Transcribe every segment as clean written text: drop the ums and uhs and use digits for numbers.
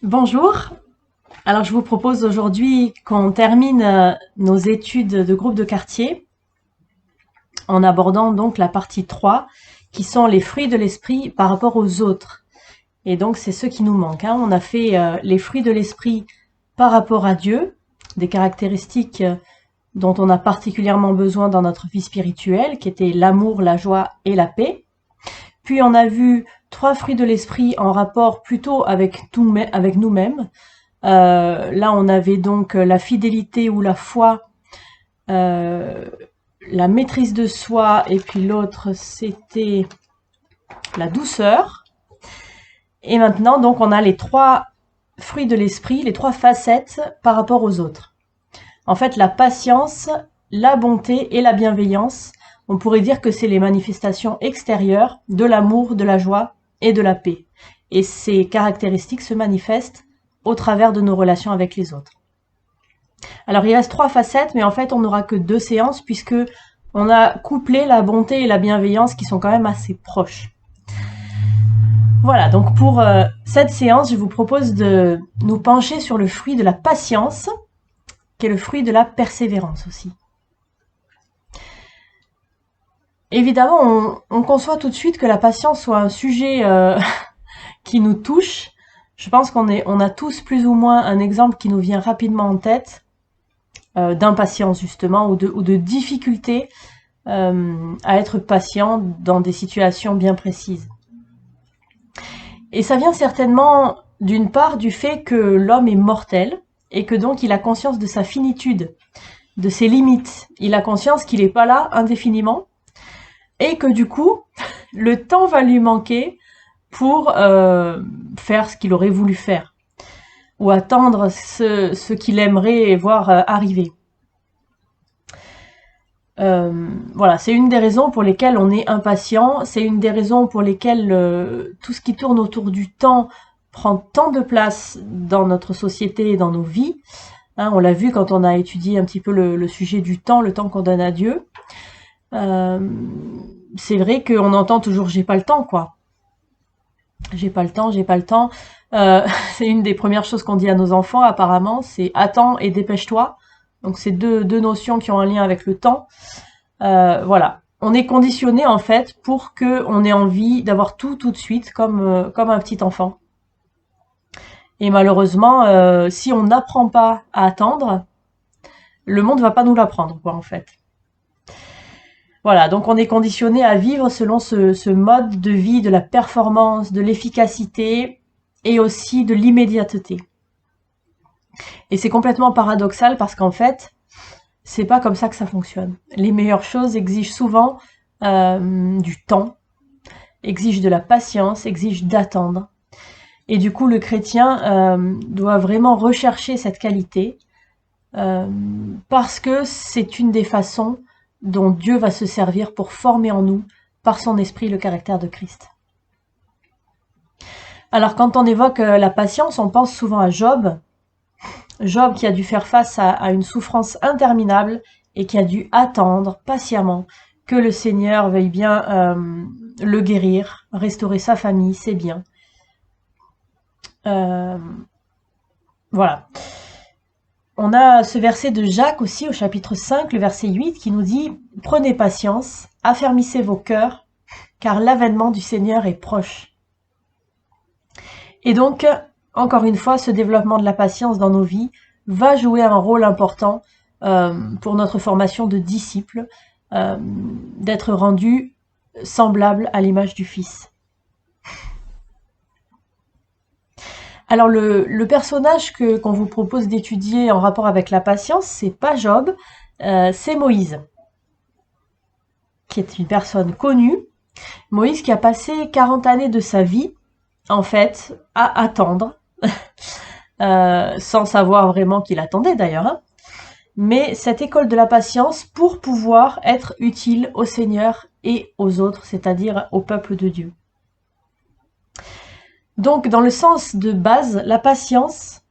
Bonjour. Alors, je vous propose aujourd'hui qu'on termine nos études de groupe de quartier en abordant donc la partie 3, qui sont les fruits de l'esprit par rapport aux autres. Et donc, c'est ce qui nous manque, hein. On a fait les fruits de l'esprit par rapport à Dieu, des caractéristiques dont on a particulièrement besoin dans notre vie spirituelle, qui étaient l'amour, la joie et la paix. Puis on a vu 3 fruits de l'esprit en rapport plutôt avec nous-mêmes. Là, on avait donc la fidélité ou la foi, euh, la maîtrise de soi, et puis l'autre, c'était la douceur. Et maintenant, donc, on a les 3 fruits de l'esprit, les 3 facettes par rapport aux autres. En fait, la patience, la bonté et la bienveillance, on pourrait dire que c'est les manifestations extérieures de l'amour, de la joie et de la paix. Et ces caractéristiques se manifestent au travers de nos relations avec les autres. Alors il reste 3 facettes, mais en fait on n'aura que 2 séances puisque on a couplé la bonté et la bienveillance qui sont quand même assez proches. Voilà, donc pour cette séance, je vous propose de nous pencher sur le fruit de la patience, qui est le fruit de la persévérance aussi. Évidemment, on conçoit tout de suite que la patience soit un sujet qui nous touche. Je pense on a tous plus ou moins un exemple qui nous vient rapidement en tête, d'impatience justement, ou de difficulté à être patient dans des situations bien précises. Et ça vient certainement d'une part du fait que l'homme est mortel et que donc il a conscience de sa finitude, de ses limites. Il a conscience qu'il n'est pas là indéfiniment et que du coup, le temps va lui manquer pour faire ce qu'il aurait voulu faire ou attendre ce qu'il aimerait voir arriver. Voilà, c'est une des raisons pour lesquelles on est impatient, c'est une des raisons pour lesquelles tout ce qui tourne autour du temps prend tant de place dans notre société et dans nos vies. Hein, on l'a vu quand on a étudié un petit peu le sujet du temps, le temps qu'on donne à Dieu. C'est vrai qu'on entend toujours j'ai pas le temps, quoi. J'ai pas le temps, j'ai pas le temps. C'est une des premières choses qu'on dit à nos enfants, apparemment, c'est attends et dépêche-toi. Donc c'est deux notions qui ont un lien avec le temps. Voilà. On est conditionné en fait pour que on ait envie d'avoir tout de suite, comme un petit enfant. Et malheureusement, si on n'apprend pas à attendre, le monde va pas nous l'apprendre, quoi, en fait. Voilà, donc on est conditionné à vivre selon ce mode de vie de la performance, de l'efficacité et aussi de l'immédiateté. Et c'est complètement paradoxal parce qu'en fait, c'est pas comme ça que ça fonctionne. Les meilleures choses exigent souvent du temps, exigent de la patience, exigent d'attendre. Et du coup, le chrétien doit vraiment rechercher cette qualité euh, parce que c'est une des façons dont Dieu va se servir pour former en nous, par son esprit, le caractère de Christ. Alors quand on évoque la patience, on pense souvent à Job. Job qui a dû faire face à une souffrance interminable et qui a dû attendre patiemment que le Seigneur veuille bien le guérir, restaurer sa famille, ses biens. Euh, voilà. On a ce verset de Jacques aussi au chapitre 5, le verset 8 qui nous dit « Prenez patience, affermissez vos cœurs, car l'avènement du Seigneur est proche. » Et donc, encore une fois, ce développement de la patience dans nos vies va jouer un rôle important pour notre formation de disciples, d'être rendus semblables à l'image du Fils. Alors le personnage qu'on vous propose d'étudier en rapport avec la patience, c'est pas Job, c'est Moïse, qui est une personne connue. Moïse qui a passé 40 années de sa vie, en fait, à attendre, sans savoir vraiment qu'il attendait d'ailleurs, hein. Mais cette école de la patience pour pouvoir être utile au Seigneur et aux autres, c'est-à-dire au peuple de Dieu. Donc, dans le sens de base, la patience,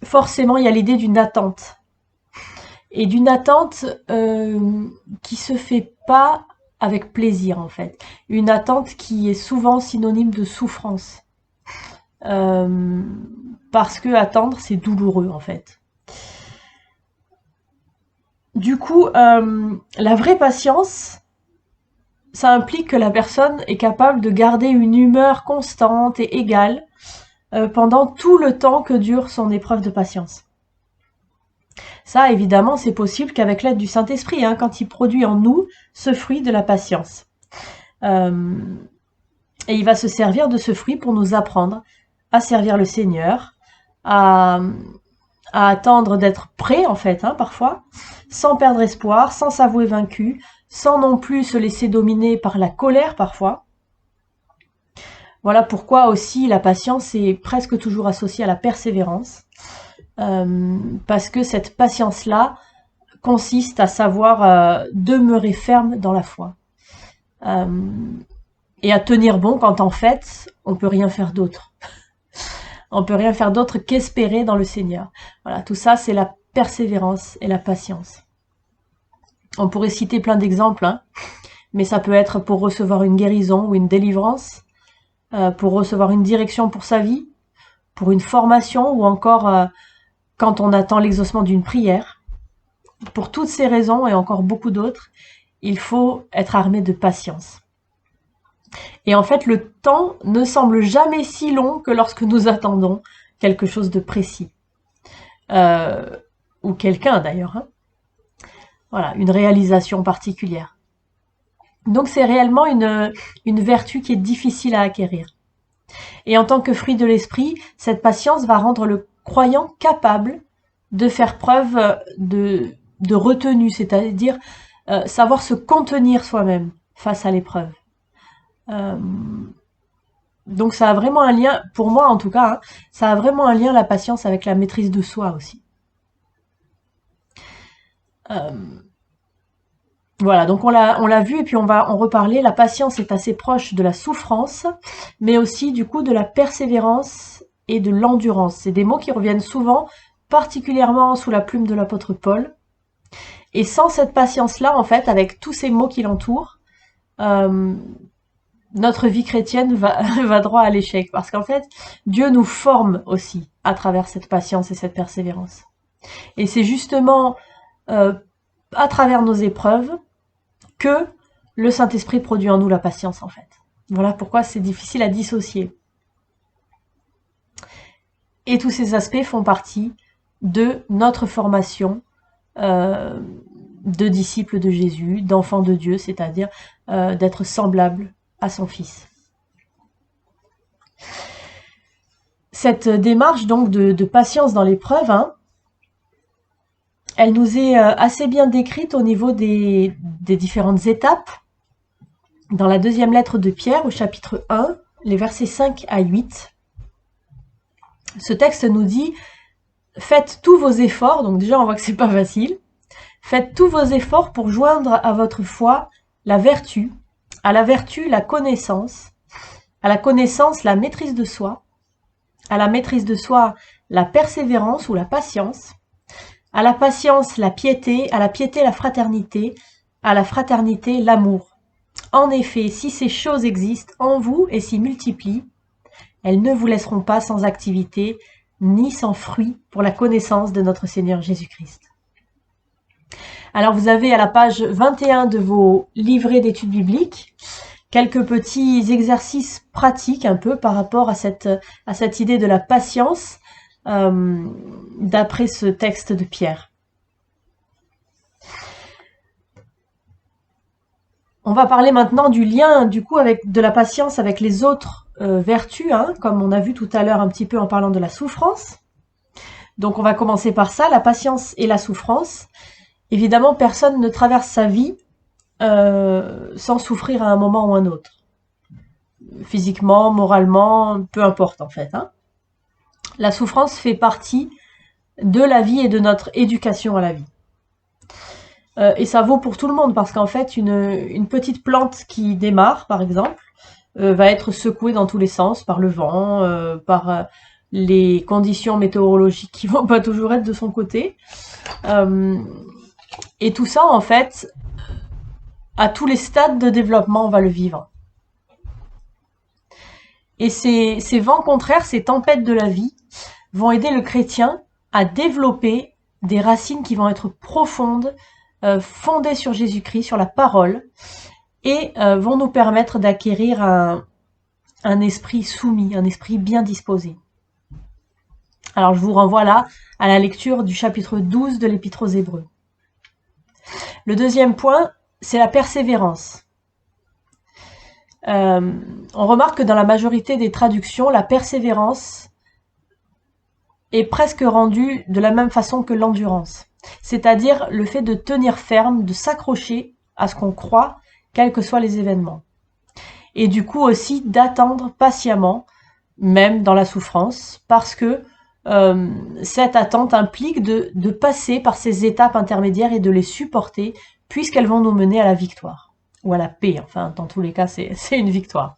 forcément, il y a l'idée d'une attente. Et d'une attente qui se fait pas avec plaisir, en fait. Une attente qui est souvent synonyme de souffrance. parce que attendre, c'est douloureux en fait. Du coup, la vraie patience, ça implique que la personne est capable de garder une humeur constante et égale pendant tout le temps que dure son épreuve de patience. Ça, évidemment, c'est possible qu'avec l'aide du Saint-Esprit, hein, quand il produit en nous ce fruit de la patience. Et il va se servir de ce fruit pour nous apprendre à servir le Seigneur, à attendre d'être prêt, en fait, hein, parfois, sans perdre espoir, sans s'avouer vaincu, sans non plus se laisser dominer par la colère, parfois. Voilà pourquoi aussi la patience est presque toujours associée à la persévérance, parce que cette patience-là consiste à savoir demeurer ferme dans la foi. Et à tenir bon quand en fait, on peut rien faire d'autre. On peut rien faire d'autre qu'espérer dans le Seigneur. Voilà, tout ça, c'est la persévérance et la patience. On pourrait citer plein d'exemples, hein, mais ça peut être pour recevoir une guérison ou une délivrance, pour recevoir une direction pour sa vie, pour une formation ou encore quand on attend l'exaucement d'une prière. Pour toutes ces raisons et encore beaucoup d'autres, il faut être armé de patience. Et en fait, le temps ne semble jamais si long que lorsque nous attendons quelque chose de précis. Ou quelqu'un d'ailleurs. Hein. Voilà, une réalisation particulière. Donc c'est réellement une vertu qui est difficile à acquérir. Et en tant que fruit de l'esprit, cette patience va rendre le croyant capable de faire preuve de retenue, c'est-à-dire savoir se contenir soi-même face à l'épreuve. Donc ça a vraiment un lien, pour moi en tout cas, hein, ça a vraiment un lien, la patience, avec la maîtrise de soi aussi. Voilà, donc on l'a vu et puis on va en reparler. La patience est assez proche de la souffrance, mais aussi du coup de la persévérance et de l'endurance. C'est des mots qui reviennent souvent, particulièrement sous la plume de l'apôtre Paul. Et sans cette patience-là, en fait, avec tous ces mots qui l'entourent, notre vie chrétienne va droit à l'échec. Parce qu'en fait, Dieu nous forme aussi à travers cette patience et cette persévérance. Et c'est justement à travers nos épreuves que le Saint-Esprit produit en nous la patience, en fait. Voilà pourquoi c'est difficile à dissocier. Et tous ces aspects font partie de notre formation de disciples de Jésus, d'enfants de Dieu, c'est-à-dire d'être semblable à son Fils. Cette démarche donc de patience dans l'épreuve, hein, elle nous est assez bien décrite au niveau des différentes étapes. Dans la deuxième lettre de Pierre, au chapitre 1, les versets 5 à 8, ce texte nous dit « Faites tous vos efforts », donc déjà on voit que c'est pas facile, « Faites tous vos efforts pour joindre à votre foi la vertu, à la vertu la connaissance, à la connaissance la maîtrise de soi, à la maîtrise de soi la persévérance ou la patience, à la patience la piété, à la piété la fraternité, à la fraternité l'amour. En effet, si ces choses existent en vous et s'y multiplient, elles ne vous laisseront pas sans activité ni sans fruit pour la connaissance de notre Seigneur Jésus-Christ. » Alors vous avez à la page 21 de vos livrets d'études bibliques quelques petits exercices pratiques un peu par rapport à cette idée de la patience d'après ce texte de Pierre. On va parler maintenant du lien du coup de la patience avec les autres vertus, hein, comme on a vu tout à l'heure un petit peu en parlant de la souffrance. Donc on va commencer par ça, la patience et la souffrance. Évidemment, personne ne traverse sa vie sans souffrir à un moment ou un autre. Physiquement, moralement, peu importe en fait. Hein. La souffrance fait partie de la vie et de notre éducation à la vie. Et ça vaut pour tout le monde, parce qu'en fait, une petite plante qui démarre, par exemple, va être secouée dans tous les sens, par le vent, par les conditions météorologiques qui vont pas toujours être de son côté. Et tout ça, en fait, à tous les stades de développement, on va le vivre. Et ces vents contraires, ces tempêtes de la vie, vont aider le chrétien à développer des racines qui vont être profondes, fondées sur Jésus-Christ, sur la parole, et vont nous permettre d'acquérir un esprit soumis, un esprit bien disposé. Alors je vous renvoie là à la lecture du chapitre 12 de l'Épître aux Hébreux. Le deuxième point, c'est la persévérance. On remarque que dans la majorité des traductions, la persévérance est presque rendue de la même façon que l'endurance. C'est-à-dire le fait de tenir ferme, de s'accrocher à ce qu'on croit, quels que soient les événements. Et du coup aussi d'attendre patiemment, même dans la souffrance, parce que cette attente implique de passer par ces étapes intermédiaires et de les supporter, puisqu'elles vont nous mener à la victoire, ou à la paix, enfin dans tous les cas c'est une victoire.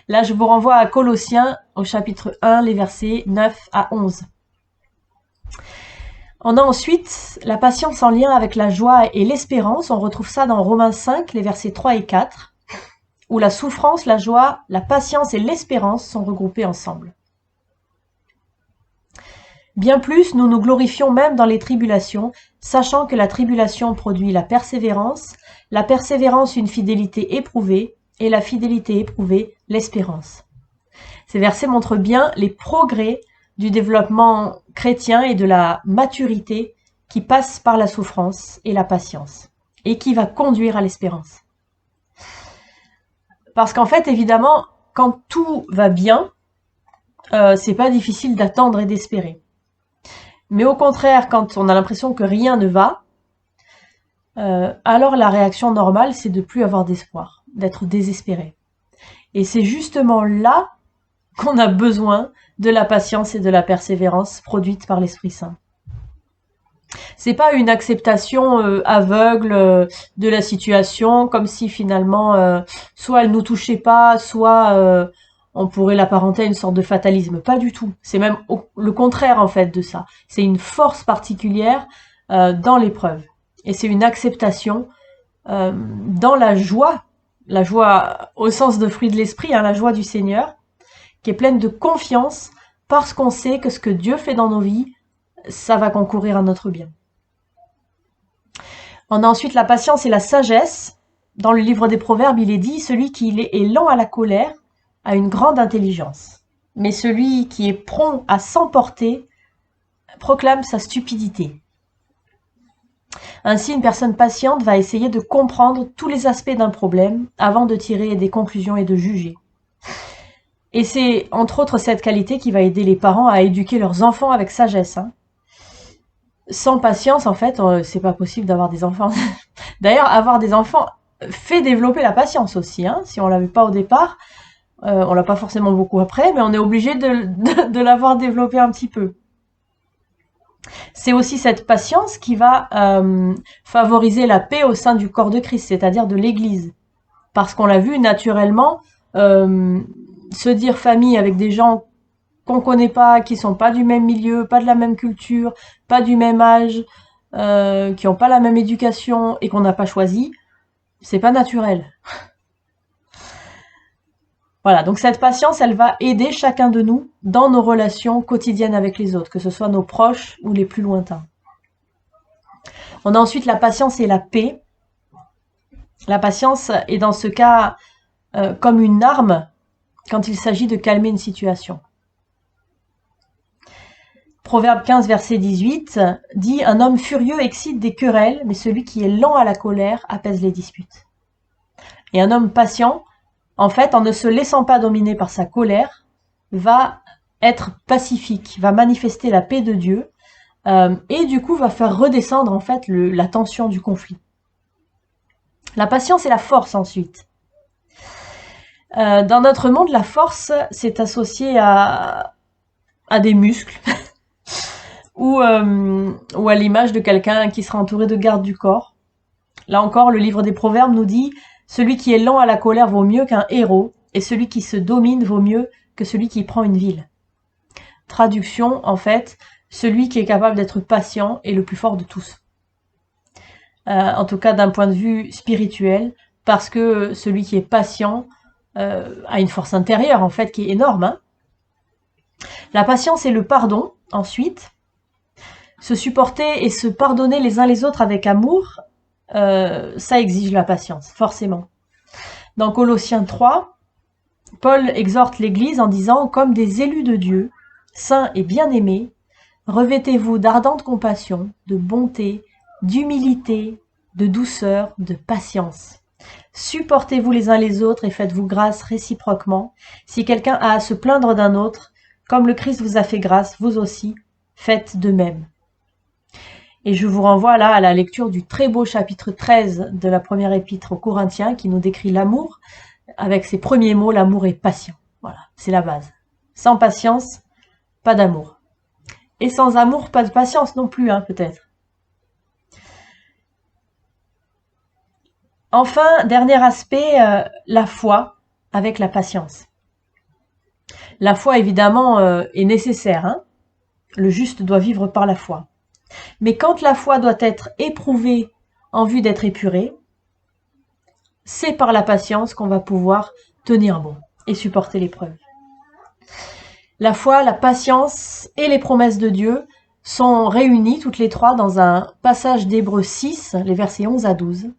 Là je vous renvoie à Colossiens au chapitre 1, les versets 9 à 11. On a ensuite la patience en lien avec la joie et l'espérance, on retrouve ça dans Romains 5, les versets 3 et 4, où la souffrance, la joie, la patience et l'espérance sont regroupées ensemble. Bien plus, nous nous glorifions même dans les tribulations, sachant que la tribulation produit la persévérance une fidélité éprouvée, et la fidélité éprouvée, l'espérance. Ces versets montrent bien les progrès du développement chrétien et de la maturité qui passe par la souffrance et la patience, et qui va conduire à l'espérance. Parce qu'en fait, évidemment, quand tout va bien, c'est pas difficile d'attendre et d'espérer. Mais au contraire, quand on a l'impression que rien ne va, alors la réaction normale, c'est de plus avoir d'espoir, d'être désespéré. Et c'est justement là qu'on a besoin de la patience et de la persévérance produite par l'Esprit Saint. C'est pas une acceptation aveugle de la situation, comme si finalement, soit elle nous touchait pas, soit on pourrait l'apparenter à une sorte de fatalisme. Pas du tout. C'est même le contraire en fait de ça. C'est une force particulière dans l'épreuve. Et c'est une acceptation dans la joie au sens de fruit de l'esprit, hein, la joie du Seigneur, qui est pleine de confiance parce qu'on sait que ce que Dieu fait dans nos vies, ça va concourir à notre bien. On a ensuite la patience et la sagesse. Dans le livre des Proverbes, il est dit « Celui qui est lent à la colère a une grande intelligence, mais celui qui est prompt à s'emporter proclame sa stupidité. » Ainsi, une personne patiente va essayer de comprendre tous les aspects d'un problème avant de tirer des conclusions et de juger. Et c'est entre autres cette qualité qui va aider les parents à éduquer leurs enfants avec sagesse. Hein. Sans patience, en fait, c'est pas possible d'avoir des enfants. D'ailleurs, avoir des enfants fait développer la patience aussi. Hein. Si on l'avait pas au départ, on l'a pas forcément beaucoup après, mais on est obligé de l'avoir développé un petit peu. C'est aussi cette patience qui va favoriser la paix au sein du corps de Christ, c'est-à-dire de l'Église. Parce qu'on l'a vu naturellement, se dire famille avec des gens qu'on connaît pas, qui sont pas du même milieu, pas de la même culture, pas du même âge, qui ont pas la même éducation et qu'on n'a pas choisi, c'est pas naturel. Voilà, donc cette patience, elle va aider chacun de nous dans nos relations quotidiennes avec les autres, que ce soit nos proches ou les plus lointains. On a ensuite la patience et la paix. La patience est dans ce cas comme une arme quand il s'agit de calmer une situation. Proverbe 15, verset 18 dit « Un homme furieux excite des querelles, mais celui qui est lent à la colère apaise les disputes. » Et un homme patient, en fait, en ne se laissant pas dominer par sa colère, va être pacifique, va manifester la paix de Dieu et du coup va faire redescendre en fait la tension du conflit. La patience et la force ensuite. Dans notre monde, la force, c'est associé à des muscles ou à l'image de quelqu'un qui sera entouré de gardes du corps. Là encore, le livre des Proverbes nous dit « Celui qui est lent à la colère vaut mieux qu'un héros, et celui qui se domine vaut mieux que celui qui prend une ville. » Traduction, en fait, celui qui est capable d'être patient est le plus fort de tous. En tout cas, d'un point de vue spirituel, parce que celui qui est patient a une force intérieure, en fait, qui est énorme, hein. La patience et le pardon, ensuite. Se supporter et se pardonner les uns les autres avec amour, ça exige la patience, forcément. Dans Colossiens 3, Paul exhorte l'Église en disant « Comme des élus de Dieu, saints et bien-aimés, revêtez-vous d'ardente compassion, de bonté, d'humilité, de douceur, de patience. Supportez-vous les uns les autres et faites-vous grâce réciproquement. Si quelqu'un a à se plaindre d'un autre, comme le Christ vous a fait grâce, vous aussi, faites de même. » Et je vous renvoie là à la lecture du très beau chapitre 13 de la première épître aux Corinthiens qui nous décrit l'amour avec ses premiers mots, l'amour est patient. Voilà, c'est la base. Sans patience, pas d'amour. Et sans amour, pas de patience non plus, hein, peut-être. Enfin, dernier aspect, la foi avec la patience. La foi, évidemment, est nécessaire, hein. Le juste doit vivre par la foi. Mais quand la foi doit être éprouvée en vue d'être épurée, c'est par la patience qu'on va pouvoir tenir bon et supporter l'épreuve. La foi, la patience et les promesses de Dieu sont réunies toutes les trois dans un passage d'Hébreux 6, les versets 11 à 12.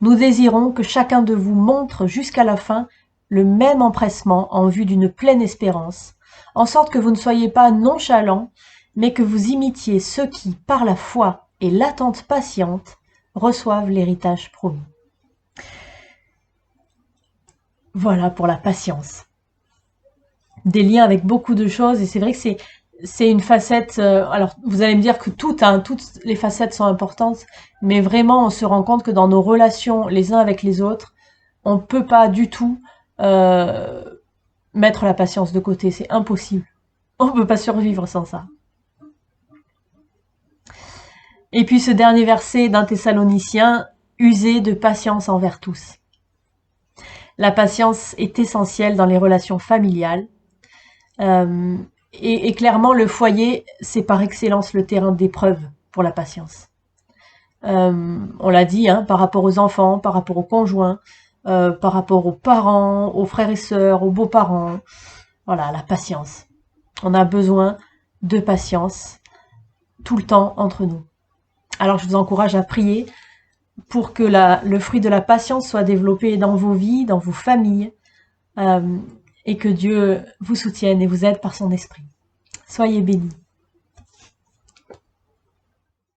Nous désirons que chacun de vous montre jusqu'à la fin le même empressement en vue d'une pleine espérance, en sorte que vous ne soyez pas nonchalants, mais que vous imitiez ceux qui, par la foi et l'attente patiente, reçoivent l'héritage promis. Voilà pour la patience. Des liens avec beaucoup de choses, et c'est vrai que c'est une facette, alors vous allez me dire que toutes les facettes sont importantes, mais vraiment on se rend compte que dans nos relations les uns avec les autres, on ne peut pas du tout mettre la patience de côté, c'est impossible. On ne peut pas survivre sans ça. Et puis ce dernier verset d'un Thessaloniciens, usez de patience envers tous. La patience est essentielle dans les relations familiales. Et clairement, le foyer, c'est par excellence le terrain d'épreuve pour la patience. On l'a dit, hein, par rapport aux enfants, par rapport aux conjoints, par rapport aux parents, aux frères et sœurs, aux beaux-parents. Voilà, la patience. On a besoin de patience tout le temps entre nous. Alors je vous encourage à prier pour que le fruit de la patience soit développé dans vos vies, dans vos familles, et que Dieu vous soutienne et vous aide par son esprit. Soyez bénis.